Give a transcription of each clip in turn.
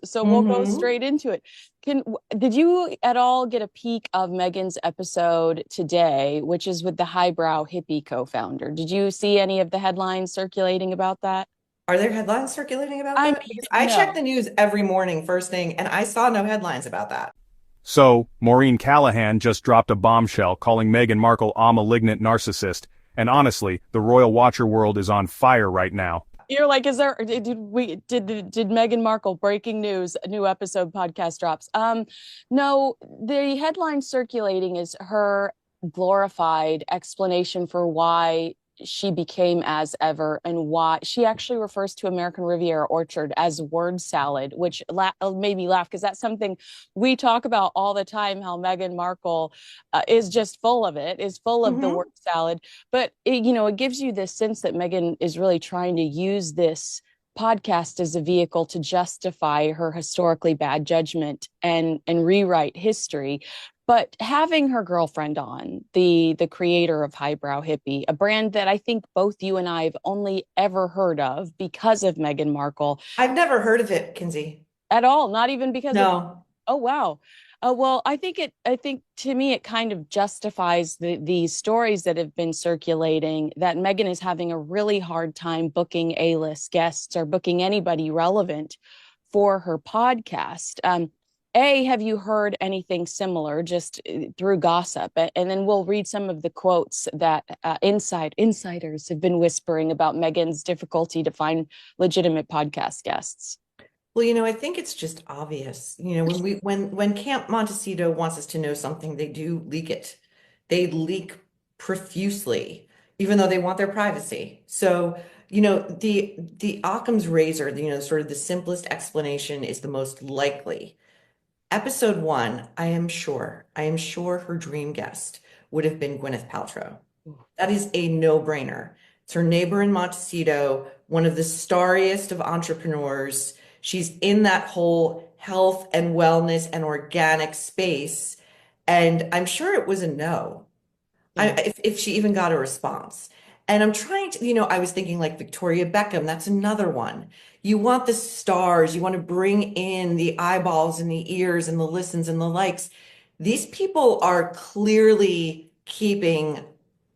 So we'll go Hmm. straight into it. Did you at all get a peek of Meghan's episode today, which is with the highbrow hippie co-founder? Did you see any of the headlines circulating about that? Are there headlines circulating about I that? mean, Because I check the no. news every morning first thing and I saw no headlines about that. So, Maureen Callahan just dropped a bombshell calling Meghan Markle a malignant narcissist, and honestly, the royal watcher world is on fire right now. You're like, is there did Meghan Markle breaking news, a new episode podcast drops? No, the headline circulating is her glorified explanation for why she became as ever and why she actually refers to American Riviera Orchard as word salad, which made me laugh because that's something we talk about all the time, how Meghan Markle is just full of it, is full of the word Hmm. salad. But it gives you this sense that Meghan is really trying to use this podcast as a vehicle to justify her historically bad judgment and rewrite history. But having her girlfriend on, the creator of Highbrow Hippie, a brand that I think both you and I have only ever heard of because of Meghan Markle I've never heard of it, Kinsey. at all, not even because of, No. oh wow. Well, I think to me it kind of justifies the stories that have been circulating that Meghan is having a really hard time booking A-list guests or booking anybody relevant for her podcast. Have you heard anything similar just through gossip? And then we'll read some of the quotes that insiders have been whispering about Meghan's difficulty to find legitimate podcast guests. Well, I think it's just obvious. When Camp Montecito wants us to know something, they do leak it. They leak profusely, even though they want their privacy. So, the Occam's razor, sort of the simplest explanation is the most likely. Episode one, I am sure her dream guest would have been Gwyneth Paltrow. That is a no-brainer. It's her neighbor in Montecito, one of the starriest of entrepreneurs. She's in that whole health and wellness and organic space. And I'm sure it was a no. Yeah. If she even got a response. And I'm trying to, I was thinking like Victoria Beckham, that's another one. You want the stars, you want to bring in the eyeballs and the ears and the listens and the likes. These people are clearly keeping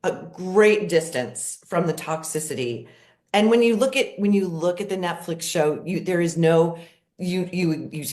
a great distance from the toxicity. And when you look at the Netflix show, there is no you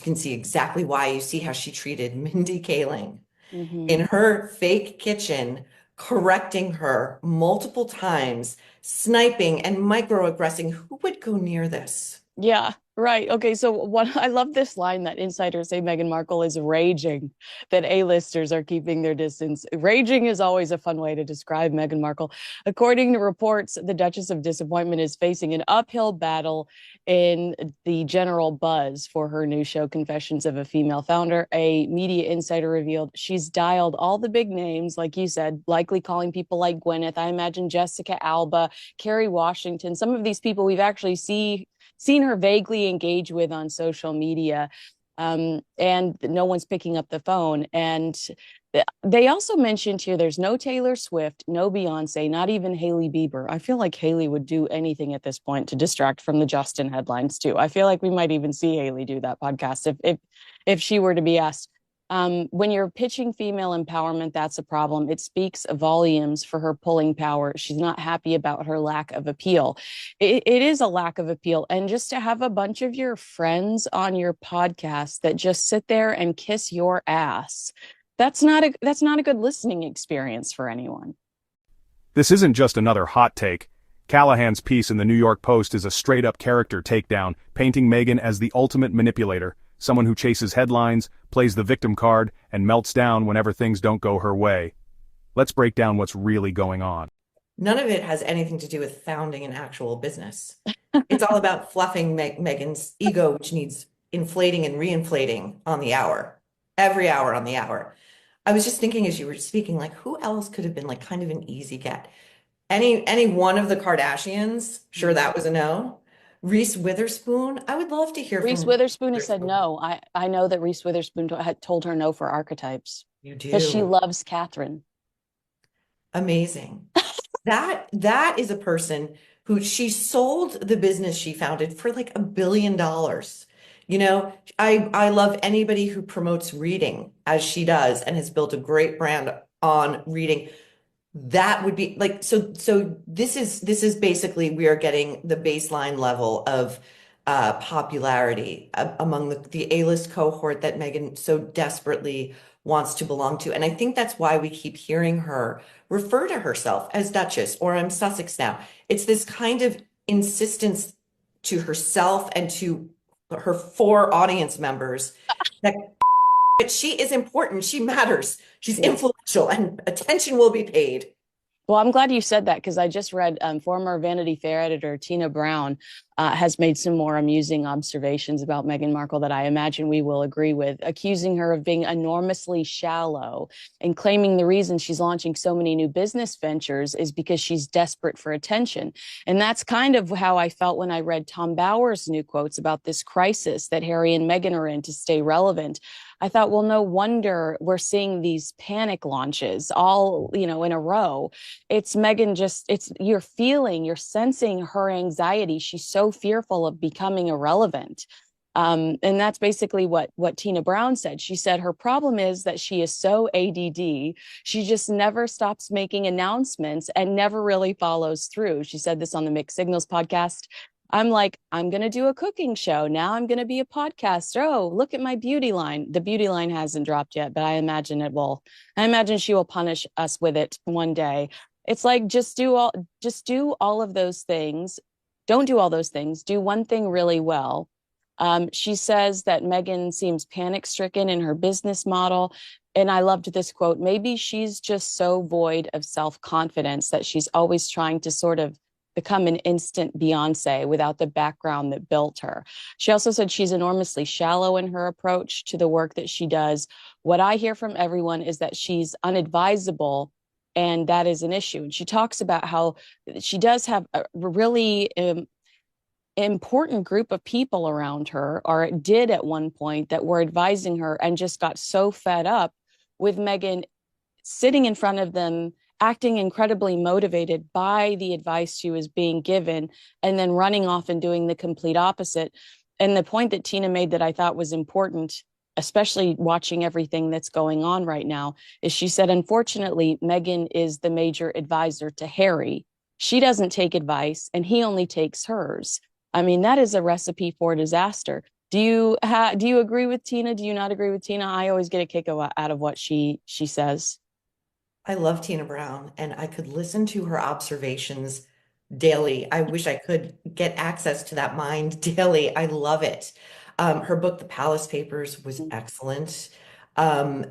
can see exactly why. You see how she treated Mindy Kaling Hmm. in her fake kitchen, correcting her multiple times, sniping and microaggressing. Who would go near this? Yeah, right. Okay, so what I love this line that insiders say Meghan Markle is raging that A-listers are keeping their distance. Raging is always a fun way to describe Meghan Markle. According to reports, the Duchess of Disappointment is facing an uphill battle in the general buzz for her new show, Confessions of a Female Founder. A media insider revealed she's dialed all the big names, like you said, likely calling people like Gwyneth. I imagine Jessica Alba, Kerry Washington, some of these people we've actually seen her vaguely engage with on social media. And no one's picking up the phone. And they also mentioned here there's no Taylor Swift, no Beyonce, not even Hailey Bieber. I feel like Hailey would do anything at this point to distract from the Justin headlines too. I feel like we might even see Hailey do that podcast if she were to be asked. When you're pitching female empowerment, that's a problem. It speaks volumes for her pulling power. She's not happy about her lack of appeal. It is a lack of appeal. And just to have a bunch of your friends on your podcast that just sit there and kiss your ass, that's not a good listening experience for anyone. This isn't just another hot take. Callahan's piece in the New York Post is a straight-up character takedown, painting Meghan as the ultimate manipulator, someone who chases headlines, plays the victim card, and melts down whenever things don't go her way. Let's break down what's really going on. None of it has anything to do with founding an actual business. It's all about fluffing Megan's ego, which needs inflating and reinflating on the hour, every hour on the hour. I was just thinking as you were speaking, like who else could have been like kind of an easy get? Any one of the Kardashians? Sure, that was a no. Reese Witherspoon. I would love to hear Reese from Witherspoon has said Witherspoon. no. I know that Reese Witherspoon had told her no for archetypes You because she do. loves Catherine. Amazing. That is a person who she sold the business she founded for like $1 billion. You know, I love anybody who promotes reading as she does and has built a great brand on reading. That would be like, so this is basically we are getting the baseline level of popularity among the A-list cohort that Meghan so desperately wants to belong to. And I think that's why we keep hearing her refer to herself as Duchess or I'm Sussex now. It's this kind of insistence to herself and to her four audience members that but she is important. She matters. She's influential and attention will be paid. Well, I'm glad you said that because I just read former Vanity Fair editor Tina Brown has made some more amusing observations about Meghan Markle that I imagine we will agree with, accusing her of being enormously shallow and claiming the reason she's launching so many new business ventures is because she's desperate for attention. And that's kind of how I felt when I read Tom Bower's new quotes about this crisis that Harry and Meghan are in to stay relevant. I thought, well, no wonder we're seeing these panic launches all, in a row. It's Meghan you're sensing her anxiety. She's so fearful of becoming irrelevant. And that's basically what Tina Brown said. She said her problem is that she is so ADD. She just never stops making announcements and never really follows through. She said this on the Mixed Signals podcast. I'm like, I'm going to do a cooking show. Now I'm going to be a podcaster. Oh, look at my beauty line. The beauty line hasn't dropped yet, but I imagine it will. I imagine she will punish us with it one day. It's like, just do all of those things. Don't do all those things. Do one thing really well. She says that Meghan seems panic stricken in her business model. And I loved this quote. Maybe she's just so void of self-confidence that she's always trying to sort of become an instant Beyonce without the background that built her. She also said she's enormously shallow in her approach to the work that she does. What I hear from everyone is that she's unadvisable, and that is an issue. And she talks about how she does have a really important group of people around her, or did at one point, that were advising her and just got so fed up with Meghan sitting in front of them, acting incredibly motivated by the advice she was being given, and then running off and doing the complete opposite. And the point that Tina made that I thought was important, especially watching everything that's going on right now, is she said, unfortunately, Meghan is the major advisor to Harry. She doesn't take advice, and he only takes hers. I mean, that is a recipe for disaster. Do you agree with Tina? Do you not agree with Tina? I always get a kick out of what she says. I love Tina Brown and I could listen to her observations daily. I wish I could get access to that mind daily. I love it. Her book, The Palace Papers, was excellent. Um,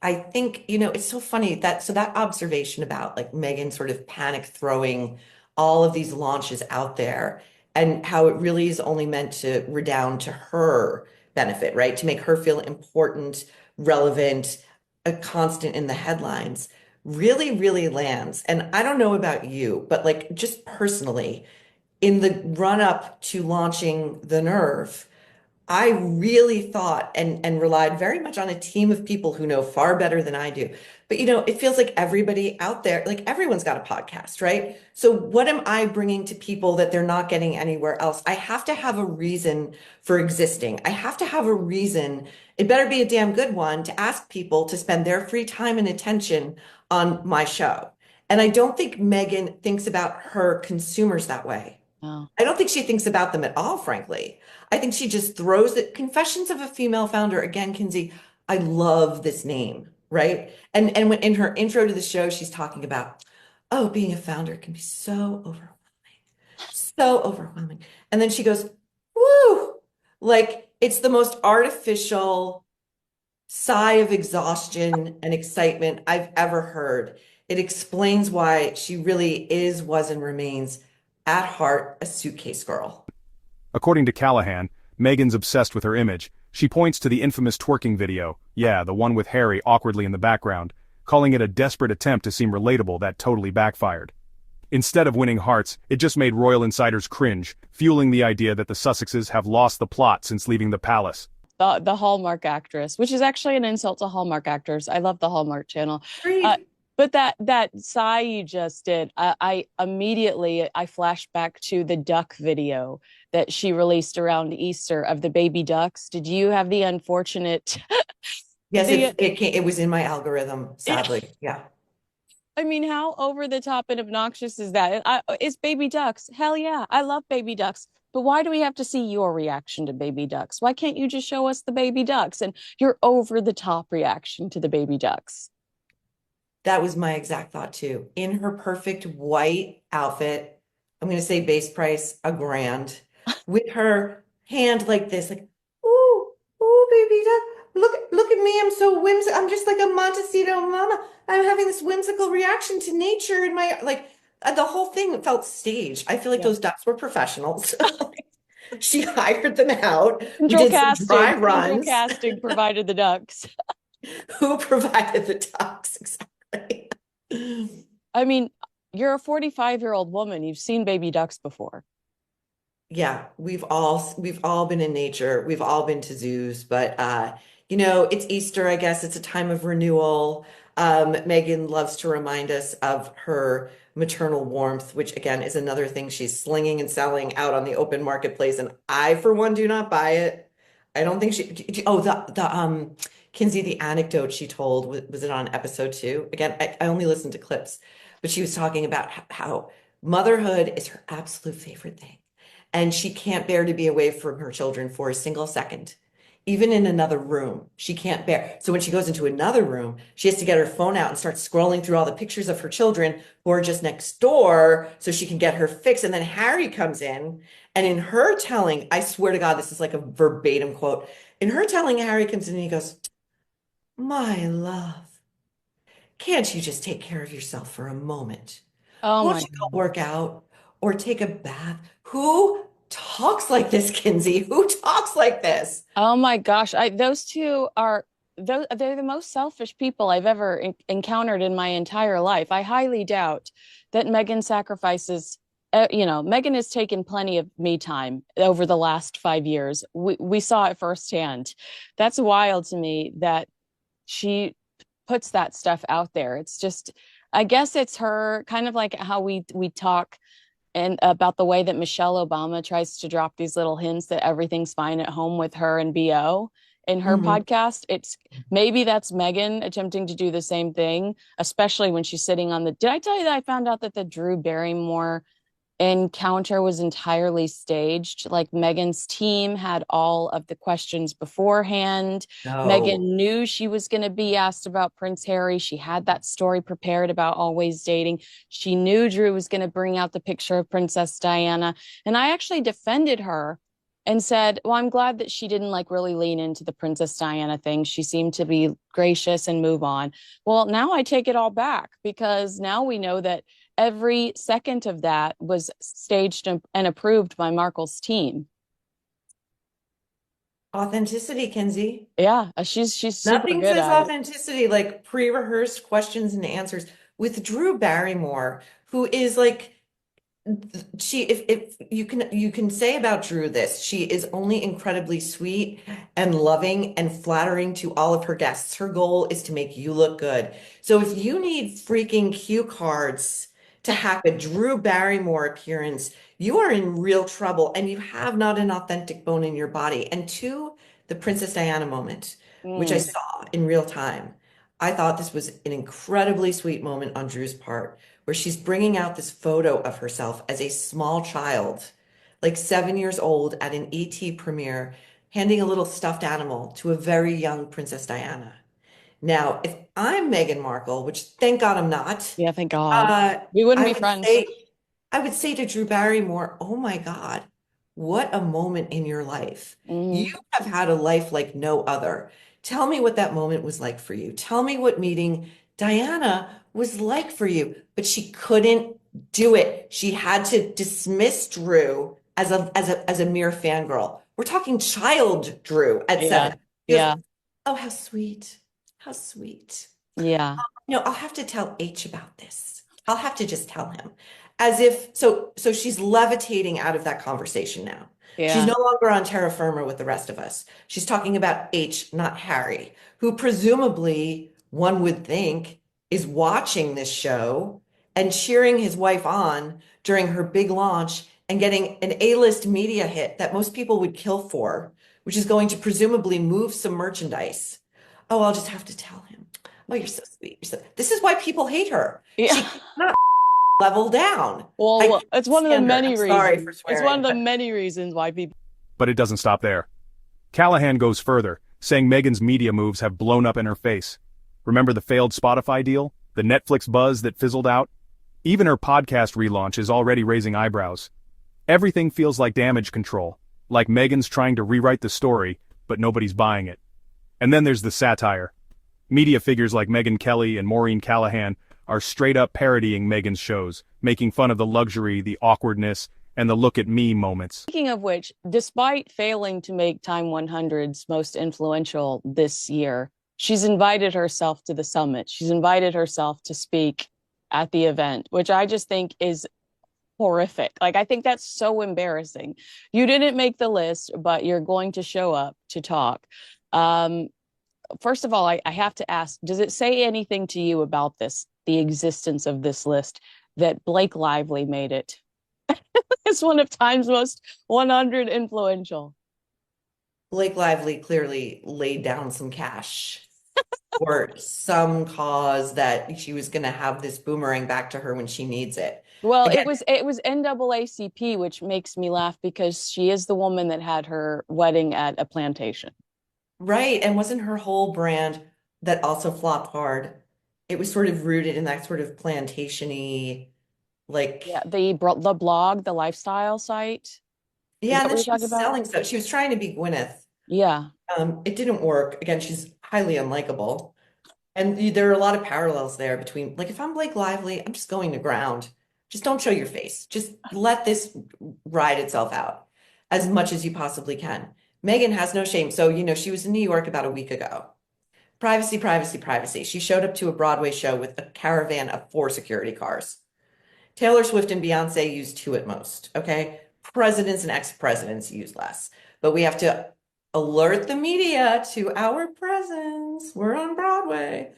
I think, it's so funny that observation about like Meghan sort of panic throwing all of these launches out there and how it really is only meant to redound to her benefit, right? To make her feel important, relevant, a constant in the headlines really, really lands. And I don't know about you, but like just personally, in the run up to launching the Nerve, I really thought and relied very much on a team of people who know far better than I do. But it feels like everybody out there, like everyone's got a podcast, right? So what am I bringing to people that they're not getting anywhere else? I have to have a reason for existing. I have to have a reason. It better be a damn good one to ask people to spend their free time and attention on my show. And I don't think Meghan thinks about her consumers that way. Oh. I don't think she thinks about them at all, frankly. I think she just throws it. Confessions of a Female Founder, again, Kinsey, I love this name, right? And when in her intro to the show, she's talking about, oh, being a founder can be so overwhelming. And then she goes, woo, like it's the most artificial sigh of exhaustion and excitement I've ever heard. It explains why she really is, was, and remains at heart a suitcase girl. According to Callahan, Meghan's obsessed with her image. She points to the infamous twerking video, yeah, the one with Harry awkwardly in the background, calling it a desperate attempt to seem relatable that totally backfired. Instead of winning hearts, it just made royal insiders cringe, fueling the idea that the Sussexes have lost the plot since leaving the palace. The Hallmark actress, which is actually an insult to Hallmark actors. I love the Hallmark Channel. But that sigh you just did, I immediately flashed back to the duck video that she released around Easter of the baby ducks. Did you have the unfortunate Yes, the it was in my algorithm, sadly. Yeah. I mean, how over the top and obnoxious is that? It's baby ducks. Hell yeah, I love baby ducks. But why do we have to see your reaction to baby ducks? Why can't you just show us the baby ducks and your over the top reaction to the baby ducks? That was my exact thought too. In her perfect white outfit, I'm going to say base price $1,000, with her hand like this, like, ooh, ooh, baby duck, look at me. I'm so whimsical. I'm just like a Montecito mama. I'm having this whimsical reaction to nature in my, like, the whole thing felt staged. I feel like Yeah. those ducks were professionals. She hired them out. We Central did some dry casting, central runs. casting provided the ducks. Who provided the ducks? Exactly. I mean, you're a 45-year-old woman. You've seen baby ducks before. Yeah, we've all been in nature. We've all been to zoos, but it's Easter, I guess. It's a time of renewal. Megan loves to remind us of her maternal warmth, which again is another thing she's slinging and selling out on the open marketplace. And I, for one, do not buy it. I don't think oh, the Kinsey, the anecdote she told, was it on episode 2? Again, I only listened to clips, but she was talking about how motherhood is her absolute favorite thing. And she can't bear to be away from her children for a single second, even in another room. She can't bear. So when she goes into another room, she has to get her phone out and start scrolling through all the pictures of her children who are just next door so she can get her fix. And then Harry comes in, and in her telling, I swear to God, this is like a verbatim quote. In her telling, Harry comes in and he goes, "My love, can't you just take care of yourself for a moment? Oh Won't my you go God. work out or take a bath?" Who talks like this, Kinsey? Who talks like this? Oh my gosh. Those two are they're the most selfish people I've ever encountered in my entire life. I highly doubt that Megan sacrifices Megan has taken plenty of me time over the last 5 years. We saw it firsthand. That's wild to me that she puts that stuff out there. It's just, I guess it's her kind of like how we talk and about the way that Michelle Obama tries to drop these little hints that everything's fine at home with her and BO in her Mhm. podcast. It's maybe that's Megan attempting to do the same thing, especially when she's sitting on the. Did I tell you that I found out that the Drew Barrymore encounter was entirely staged? Like Megan's team had all of the questions beforehand. No. Megan knew she was going to be asked about Prince Harry. She had that story prepared about always dating. She knew Drew was going to bring out the picture of Princess Diana. And I actually defended her and said, well, I'm glad that she didn't like really lean into the Princess Diana thing. She seemed to be gracious and move on. Well, now I take it all back because now we know that every second of that was staged and approved by Markle's team. Authenticity, Kinsey. Yeah, she's super Nothing good says at it. authenticity like pre-rehearsed questions and answers with Drew Barrymore, who is like, she, if you can say about Drew this, she is only incredibly sweet and loving and flattering to all of her guests. Her goal is to make you look good. So if you need freaking cue cards to hack a Drew Barrymore appearance, you are in real trouble and you have not an authentic bone in your body. And to the Princess Diana moment, which I Mm, saw in real time, I thought this was an incredibly sweet moment on Drew's part where she's bringing out this photo of herself as a small child, like 7 years old at an ET premiere, handing a little stuffed animal to a very young Princess Diana. Now, if I'm Meghan Markle, which thank God I'm not, yeah, thank God. uh, We wouldn't I be would friends. say, I would say to Drew Barrymore, oh my God, what a moment in your life. You Mm, have had a life like no other. Tell me what that moment was like for you. Tell me what meeting Diana was like for you. But she couldn't do it. She had to dismiss Drew as a mere fangirl. We're talking child Drew at yeah, 7. She goes, yeah, oh, how sweet. How sweet. yeah, I'll have to tell H about this. I'll have to just tell him. As if so she's levitating out of that conversation now. She's yeah. no longer on terra firma with the rest of us. She's talking about H, not Harry, who presumably one would think is watching this show and cheering his wife on during her big launch and getting an A-list media hit that most people would kill for, which is going to presumably move some merchandise. Oh, I'll just have to tell him. Oh, you're so sweet. This is why people hate her. Yeah. She cannot level down. I Well, can't it's one of the stand her. many I'm sorry reasons. for It's one swearing, of the but many reasons why people. But it doesn't stop there. Callahan goes further, saying Meghan's media moves have blown up in her face. Remember the failed Spotify deal? The Netflix buzz that fizzled out? Even her podcast relaunch is already raising eyebrows. Everything feels like damage control, like Meghan's trying to rewrite the story, but nobody's buying it. And then there's the satire. Media figures like Meghan Kelly and Maureen Callahan are straight up parodying Meghan's shows, making fun of the luxury, the awkwardness, and the look at me moments. Speaking of which, despite failing to make Time 100's most influential this year, she's invited herself to the summit. She's invited herself to speak at the event, which I just think is horrific. Like, I think that's so embarrassing. You didn't make the list, but you're going to show up to talk. First of all, I have to ask, does it say anything to you about this, the existence of this list, that Blake Lively made it? It's one of Time's most 100 influential. Blake Lively clearly laid down some cash for some cause that she was going to have this boomerang back to her when she needs it. Well, Again, it was NAACP, which makes me laugh because she is the woman that had her wedding at a plantation. right. And wasn't her whole brand that also flopped hard? It was sort of rooted in that sort of plantation-y, like, Yeah, the blog, the lifestyle site. Is yeah, that and what then you're she was talking about? selling stuff. She was trying to be Gwyneth. Yeah. It didn't work. Again, she's highly unlikable. And there are a lot of parallels there between, like, if I'm Blake Lively, I'm just going to ground. Just don't show your face. Just let this ride itself out as much as you possibly can. Meghan has no shame. So, she was in New York about a week ago. Privacy, privacy, privacy. She showed up to a Broadway show with a caravan of 4 security cars. Taylor Swift and Beyonce use 2 at most, okay? Presidents and ex-presidents use less. But we have to alert the media to our presence. We're on Broadway.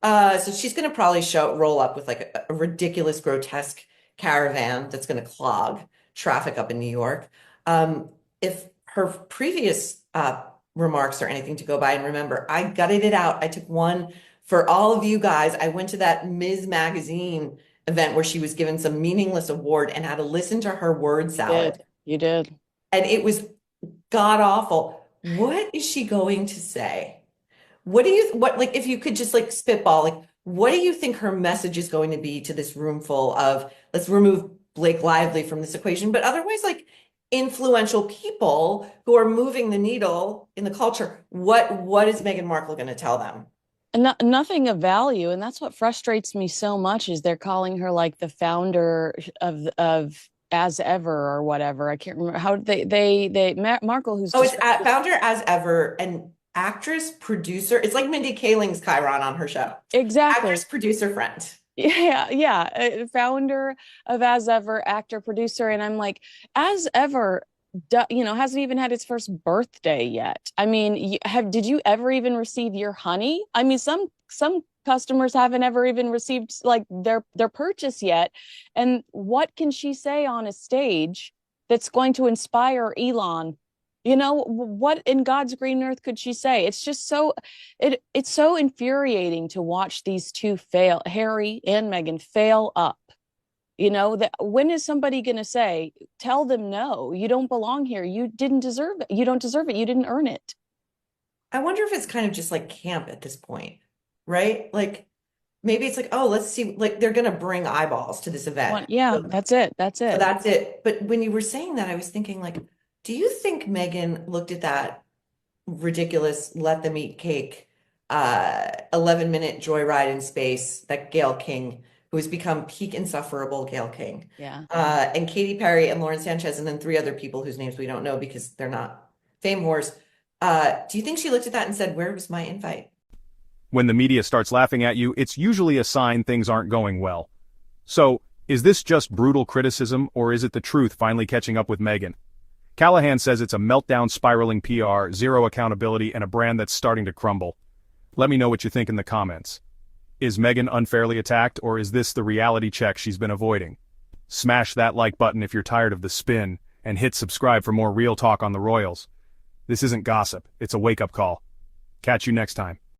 So she's going to probably roll up with like a ridiculous, grotesque caravan that's going to clog traffic up in New York. If her previous remarks are anything to go by, and remember, I gutted it out. I took one for all of you guys. I went to that Ms. Magazine event where she was given some meaningless award and had to listen to her word salad. You did. And it was god awful. What is she going to say? Like, if you could just like spitball, like, what do you think her message is going to be to this room full of, let's remove Blake Lively from this equation, but otherwise, like, influential people who are moving the needle in the culture? What is Meghan Markle going to tell them? Nothing of value, and that's what frustrates me so much is they're calling her like the founder of As Ever or whatever. I can't remember how Markle, who's it's founder As Ever, and actress producer. It's like Mindy Kaling's Chiron on her show. exactly Actress producer friend. yeah, founder of As Ever, actor producer, and I'm like, As Ever hasn't even had its first birthday yet. I mean, did you ever even receive your honey? I mean, some customers haven't ever even received like their purchase yet. And what can she say on a stage that's going to inspire Elon? What in God's green earth could she say? It's just it's so infuriating to watch these two fail, Harry and Meghan, fail up. That when is somebody going to say, tell them no, you don't belong here. You didn't deserve it. You don't deserve it. You didn't earn it. I wonder if it's kind of just like camp at this point, right? Like, maybe it's like, oh, let's see, like, they're going to bring eyeballs to this event. Yeah, that's it. So that's it. But when you were saying that, I was thinking, like, do you think Meghan looked at that ridiculous let them eat cake 11-minute joyride in space that Gayle King, who has become peak insufferable Gayle King, and Katy Perry and Lauren Sanchez, and then 3 other people whose names we don't know because they're not fame whores. Do you think she looked at that and said, where was my invite? When the media starts laughing at you, it's usually a sign things aren't going well. So, is this just brutal criticism, or is it the truth finally catching up with Meghan? Callahan says it's a meltdown, spiraling PR, zero accountability, and a brand that's starting to crumble. Let me know what you think in the comments. Is Meghan unfairly attacked, or is this the reality check she's been avoiding? Smash that like button if you're tired of the spin, and hit subscribe for more real talk on the royals. This isn't gossip, it's a wake-up call. Catch you next time.